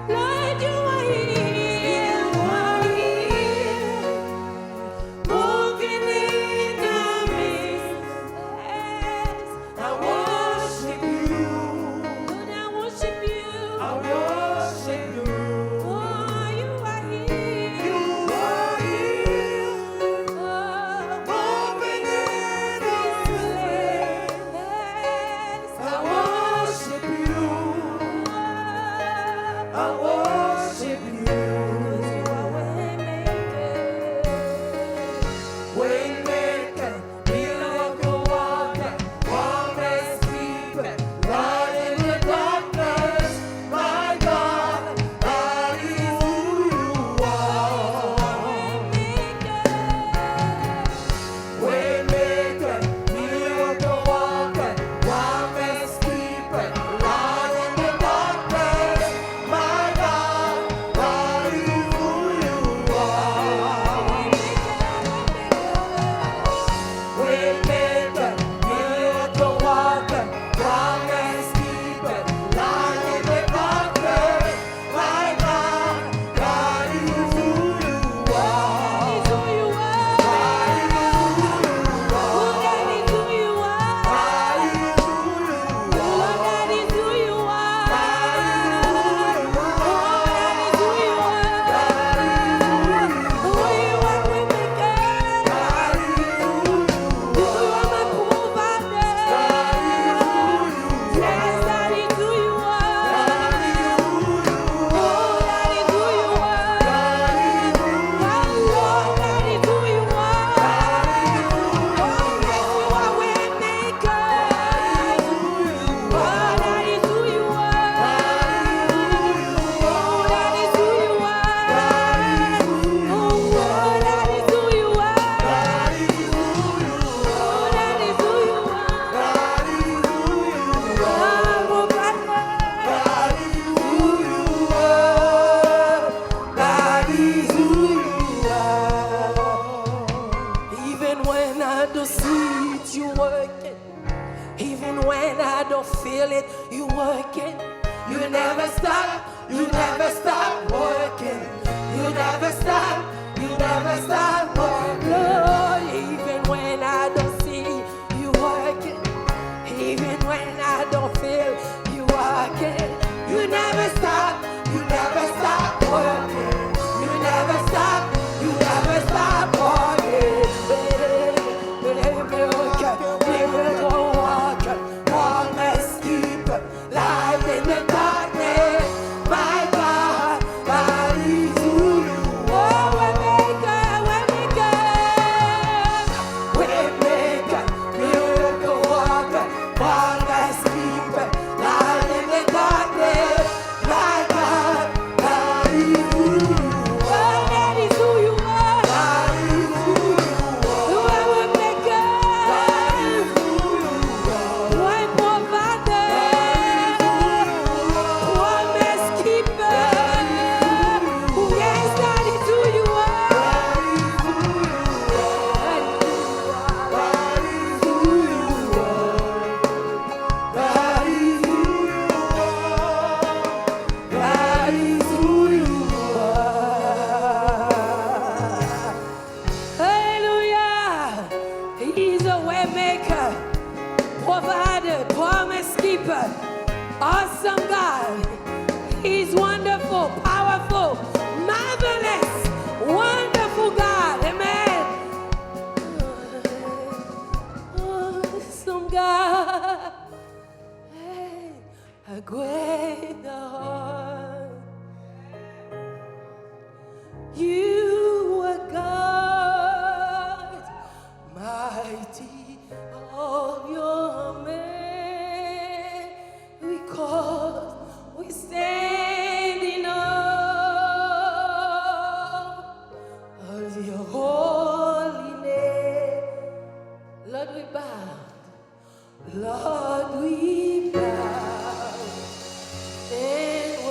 Lord, you are here. You are here. Moving in our midst. I worship you. Lord, I worship you. I worship you. Oh, you are here. You are here. Oh, moving in our midst. I worship you. I worship you. 'Cause you are waymaker, miracle worker, promise keeper, light in the darkness, my God, that is who you are. Waymaker, miracle worker, promise keeper, light in the darkness, my God, that is who you are. Waymaker, miracle worker, promise keeper, light in the darkness, my God, that is who you are. That is who you are. That is who you are. That is who you are. That is who you are. That is who you are. Who you are, waymaker. That is who you are. You are my provider. Yes, that is who you are. Oh, that is who you are. My Lord, that is who you are. Oh, yes, you are waymaker. Oh, that is who you are. Oh, that is who you are. Oh, that is who you are. Oh, that is who you are. Even when I don't see it, you working. Even when I don't feel it, you working. You never stop. You never stop working. You never stop. You never stop working. Lord, even when I don't see you working, even when I don't feel you working, you never stop. You never stop working. You never stop. You never stop working. Miracle worker, promise keeper, light in the darkness, my God, that is who you are. Waymaker, miracle worker, promise keeper, light in the darkness, my God, that is who you are. That is who you are. That is who you are. You are waymaker. That is who you are. Way provider. Promise keeper. Yes, that is who you are. That is who you are. That is who you are. That is who you are. Hallelujah. He's a way maker, provider, promise keeper, awesome God. He's wonderful, powerful, marvelous, wonderful God. Amen. Awesome God. Hey, a great God. You are God, mighty of your miracles. We stand in awe of your holy name. Lord, we bow. Lord, we bow and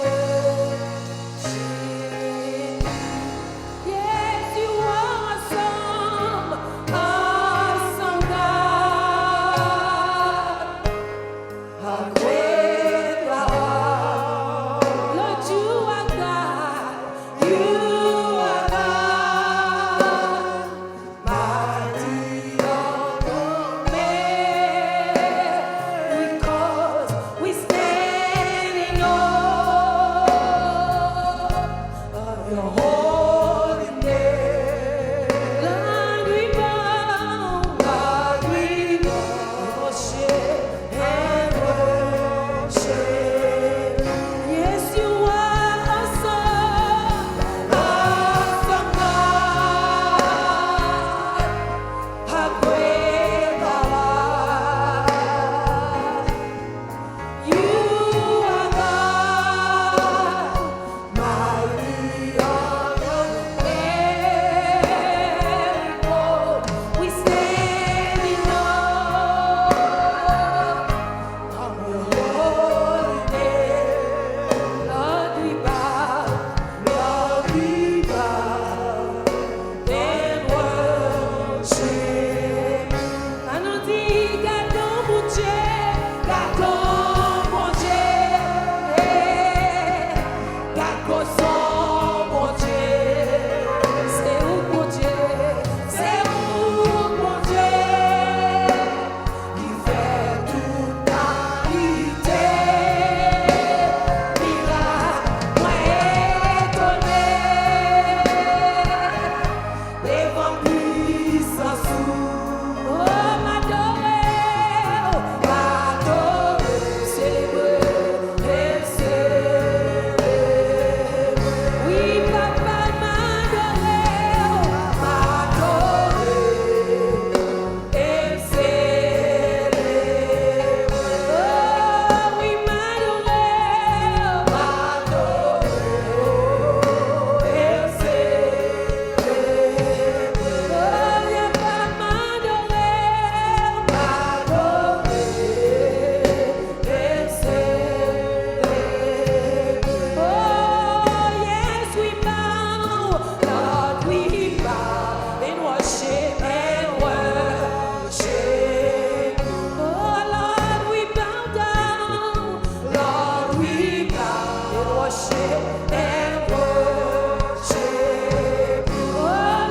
we bow in worship and worship you. Oh,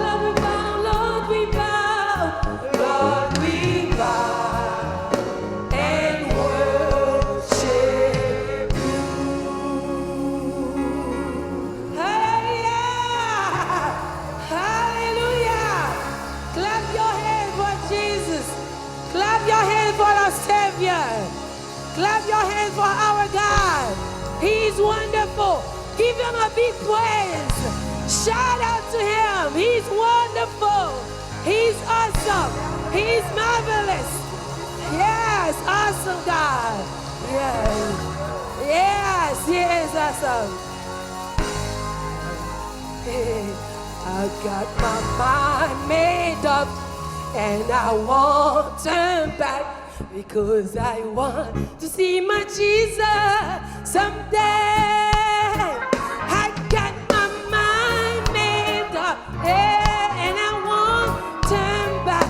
Lord, we bow, Lord, we bow, Lord, we bow and worship you. Hey, yeah. Hallelujah. Clap your hands for Jesus. Clap your hands for our Savior. Clap your hands for our God. He's wonderful. Give him a big praise. Shout out to him. He's wonderful. He's awesome. He's marvelous. Yes, awesome God. Yes. Yes, he is awesome. Hey, I got my mind made up and I won't turn back because I want to see my Jesus someday. I got my mind made up and I won't turn back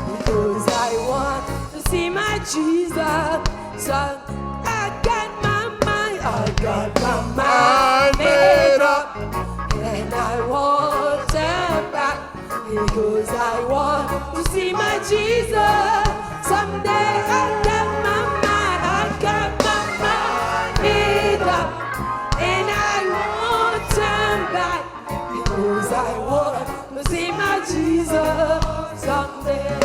because I want to see my Jesus. So I got my mind made up and I won't turn back because I want to see my Jesus someday. I got my mind made up and I won't turn back because I want to see my Jesus someday.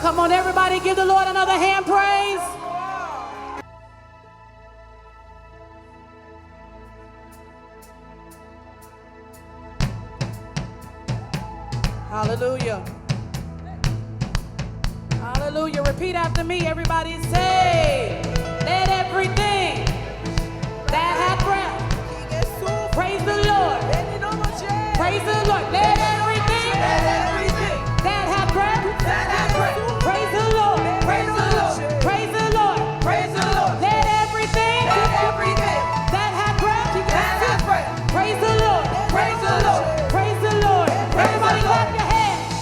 Come on, everybody, give the Lord another hand praise. Hallelujah. Hallelujah. Repeat after me, everybody. Say, let everything that hath breath praise the Lord. Praise the Lord. Let everything that hath breath praise the Lord. Praise the Lord. Praise the Lord. Praise the Lord. Let everything that hath breath praise the Lord. Praise the Lord. Praise the Lord. Everybody clap your hands.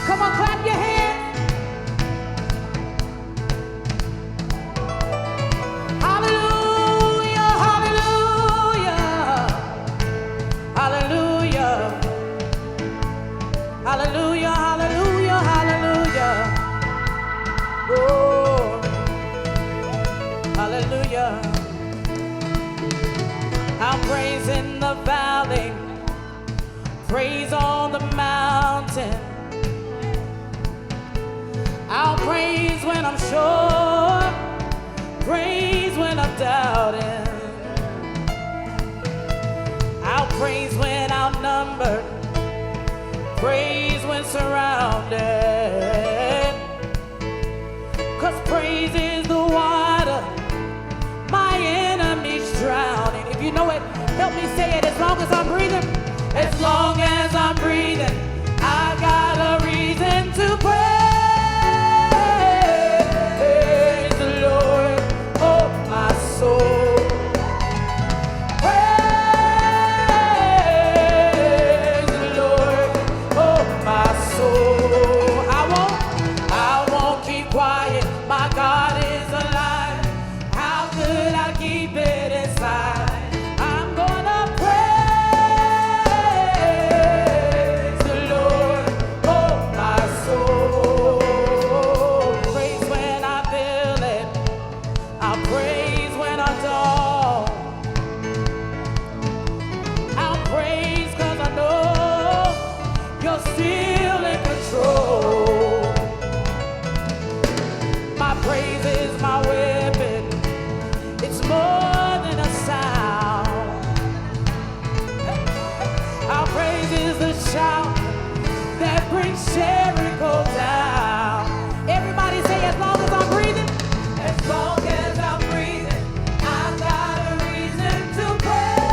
Come on, clap your hands. Hallelujah, hallelujah, hallelujah, hallelujah, hallelujah, hallelujah. Oh, hallelujah. I'll praise in the valley, praise on the mountain. I'll praise when I'm sure, praise when I'm doubting. I'll praise when outnumbered, praise when surrounded. 'Cause praise is the water my enemies drowning. If you know it, help me say it. As long as I'm breathing, as long as I'm breathing, I got a reason to praise. Shout that brings Jericho down. Everybody say, as long as I'm breathing, as long as I'm breathing, I got a reason to praise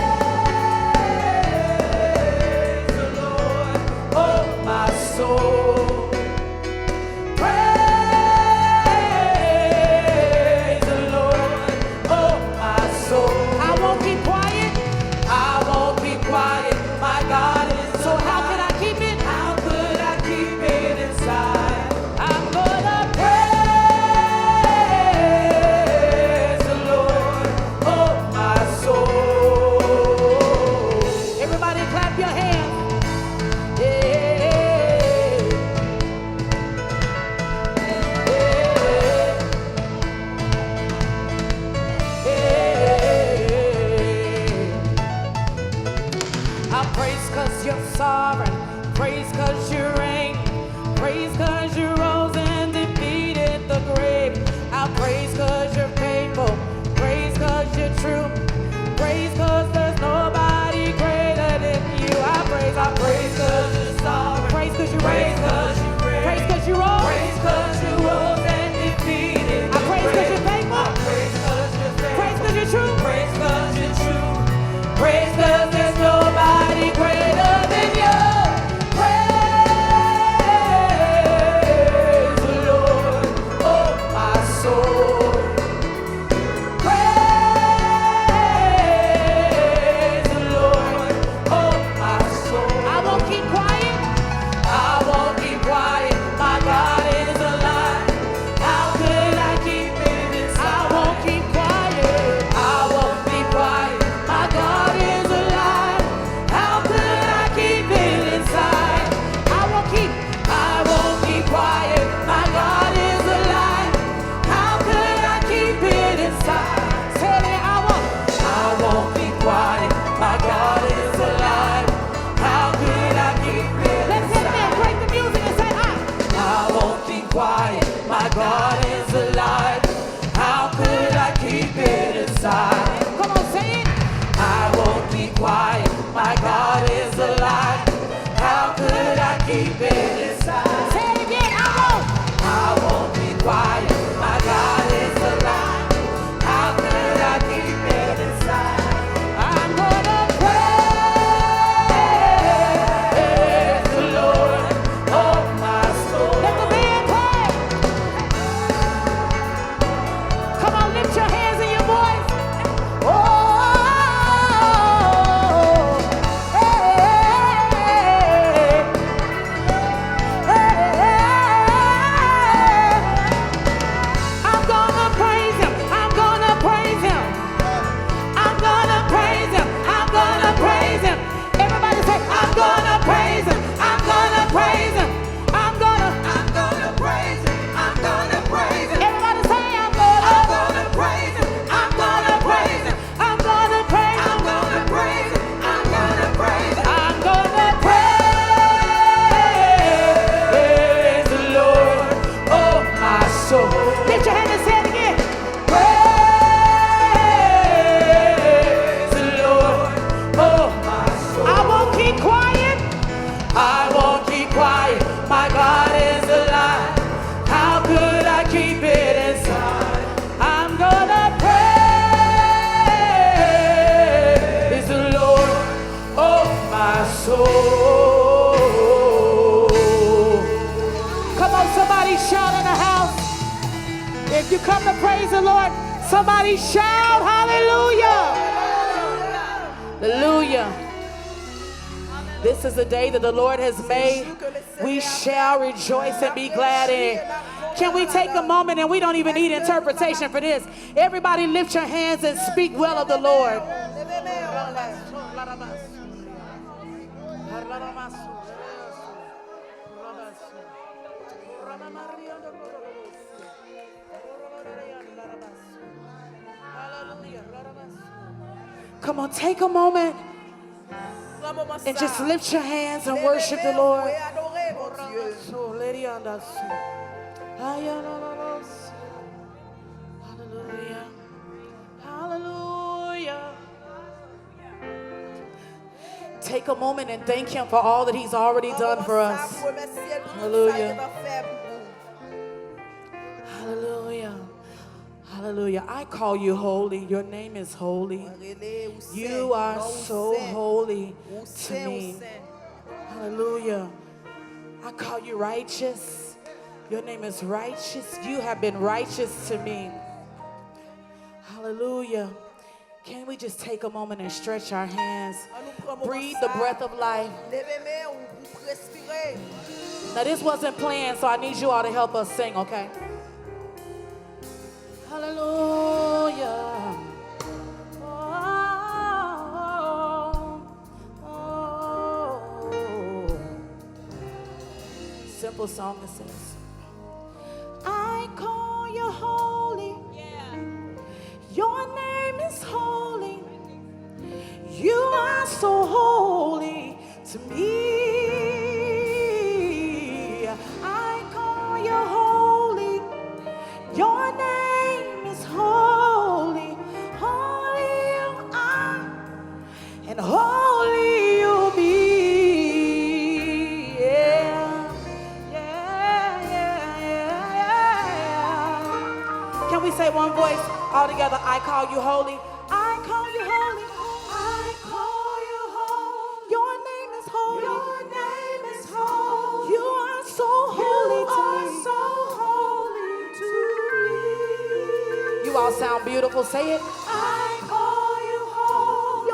the Lord, oh my soul. Praise the Lord, oh my soul. I won't be quiet. I won't be quiet. My God is. So how can I keep it? How could I keep it inside? I'm gonna praise the Lord, oh my soul. Everybody clap your hands. Yeah. I praise 'cause you're sovereign, praise 'cause you reign, praise 'cause you rose and defeated the grave. I praise 'cause you're faithful, praise 'cause you're true, praise 'cause there's nobody greater than you. I praise 'cause you're sovereign, praise 'cause you reign, praise 'cause you rose, praise 'cause you rose and defeated. I praise 'cause you're faithful, praise 'cause you're faithful, praise 'cause you're true, praise 'cause you're true, praise 'cause there's nobody greater than you. Praise the Lord, oh my soul. Praise the Lord, oh my soul. I won't keep quiet. I won't keep quiet. My God is alive. How could I keep it inside? I won't keep quiet. I won't be quiet. My God is alive. How could I keep it inside? I won't keep quiet. My God is alive. How could I keep it inside? Say it, I won't be quiet. My God is alive. How could I keep it inside? Let's hit that, break the music and say, I won't be quiet. My God is alive. How could I keep it inside? lift your hand and say it again. Praise the Lord, oh my soul. I won't keep quiet. I won't keep quiet. My God is alive. How could I keep it inside? I'm gonna praise the Lord, oh my soul. Come on, somebody shout in the house. If you come to praise the Lord, somebody shout hallelujah. Hallelujah. This is the day that the Lord has made. We shall rejoice and be glad in it. Can we take a moment, and we don't even need interpretation for this. Everybody lift your hands and speak well of the Lord. Come on, take a moment and just lift your hands and worship the Lord. Hallelujah. Hallelujah. Take a moment and thank him for all that he's already done for us. Hallelujah. Hallelujah. Hallelujah. I call you holy. Your name is holy. You are so holy to me. Hallelujah. I call you righteous. Your name is righteous. You have been righteous to me. Hallelujah. Can we just take a moment and stretch our hands? Breathe the breath of life. Now this wasn't planned, so I need you all to help us sing, okay? Hallelujah. Simple song that says, I call you holy. Yeah. Your name is holy. You are so holy to me. I call you holy. Your name is holy. Holy you are, and holy you'll be. Can we say one voice all together? I call you holy. I call you holy. I call you holy. Your name is holy. Your name is holy. You are so holy to me. So holy to me. You all sound beautiful. Say it. I call you holy.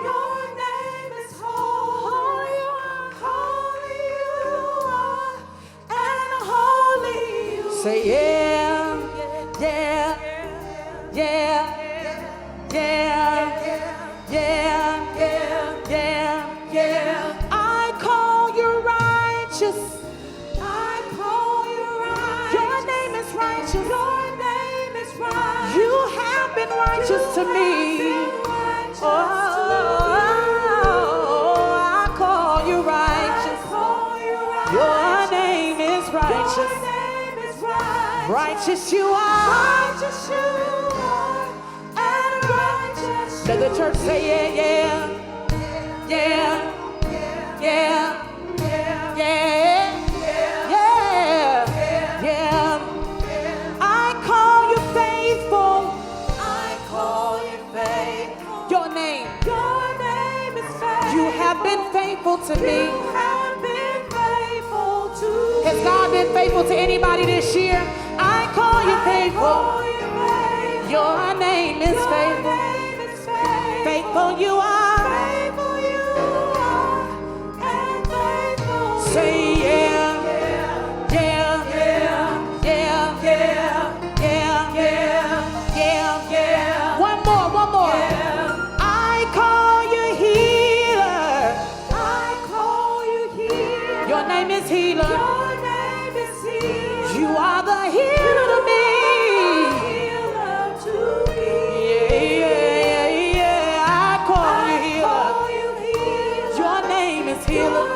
Your name is holy. Holy you are, and holy you. Say yeah. Yeah, yeah, yeah, yeah, yeah, yeah. I call you righteous. I call you righteous. Your name is righteous. Your name is righteous. You have been righteous to me. Oh, I call you righteous. Your name is righteous. Righteous you are. Righteous you are, and righteous. Let the church say yeah, yeah, yeah, yeah, yeah, yeah, yeah. I call you faithful. I call you faithful. Your name is faithful. You have been faithful to me. You have been faithful to me. Has God been faithful to anybody this year? I call you faithful. Your name is faithful. Faithful you are. And faithful. Say yeah. Yeah. Yeah. Yeah. Yeah. Yeah. Yeah. One more. I call you healer. I call you healer. Your name is healer. You are the healer to me. Yeah. I call you healer. Your name is healer.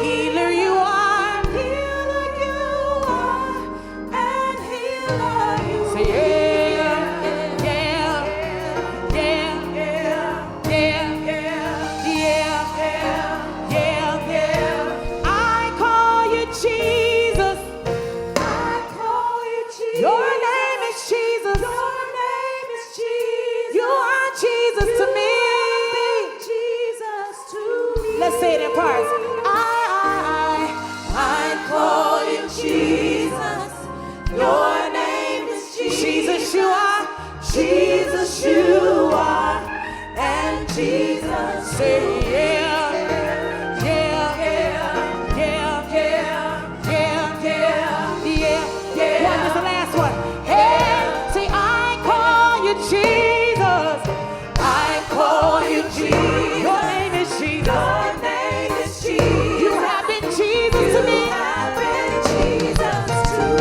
Healer you are. And love you. Say yeah, yeah, yeah, yeah, yeah, yeah. I call you Jesus. I call you Jesus. Your name is Jesus. Your name is Jesus. You are Jesus to me. Jesus to me. Let's say it in parts. I call you Jesus. Your name is Jesus. Jesus, you are. Jesus, you are. And Jesus, Say yeah, yeah, yeah. One is the last one. Hey, say I call you Jesus. I call you Jesus. Your name is Jesus. Your name is Jesus. You have been Jesus to me. You have been Jesus to me.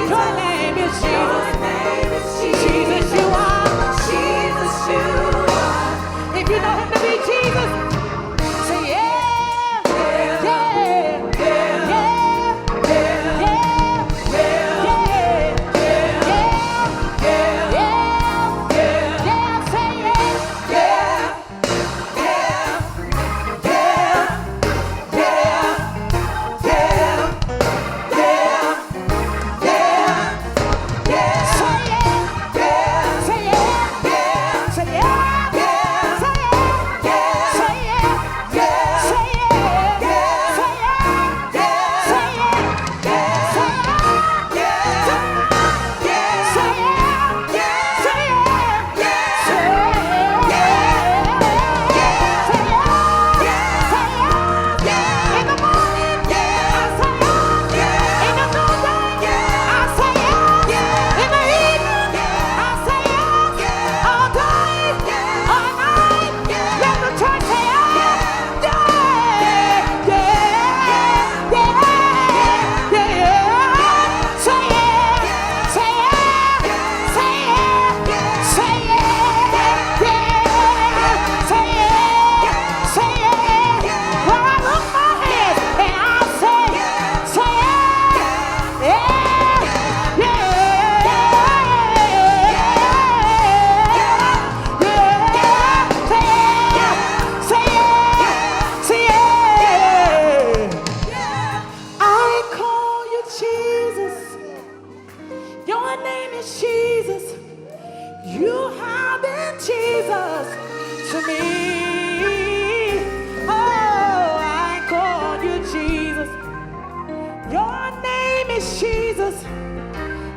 Your name is Jesus. Jesus, you are. If you know him to be Jesus, say yeah, yeah, yeah, say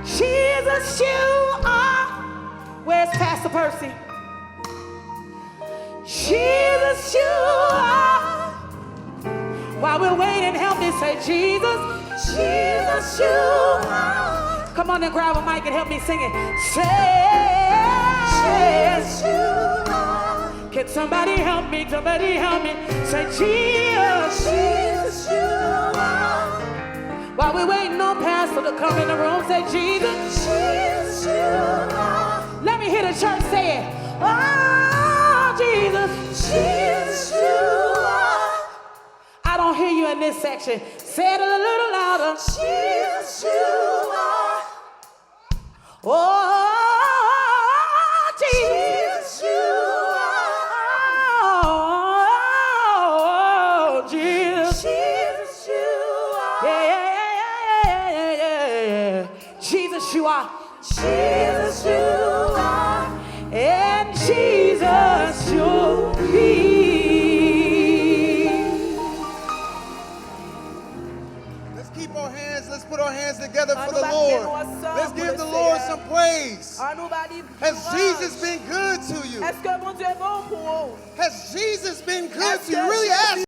Jesus, you are. Where's Pastor Percy? Jesus, you are. While we're waiting, help me say, Jesus, Jesus, you are. Come on and grab a mic and help me sing it. Jesus, you are. Can somebody help me? Somebody help me. Say, Jesus, Jesus, you are. While we're waiting on Pastor to come in the room, say, Jesus, Jesus, you are. Let me hear the church say it. Oh, Jesus, Jesus, you are. I don't hear you in this section. Say it a little louder. Jesus, you are. Oh, Jesus, Jesus, you are. oh, Jesus. Jesus, you are. Yeah. Jesus, you are. Jesus, you are. And Jesus, you'll be. Let's keep our hands, let's put our hands together for the Lord. Let's give the Lord some praise. Has Jesus been good to you? Has Jesus been good to you? Really ask.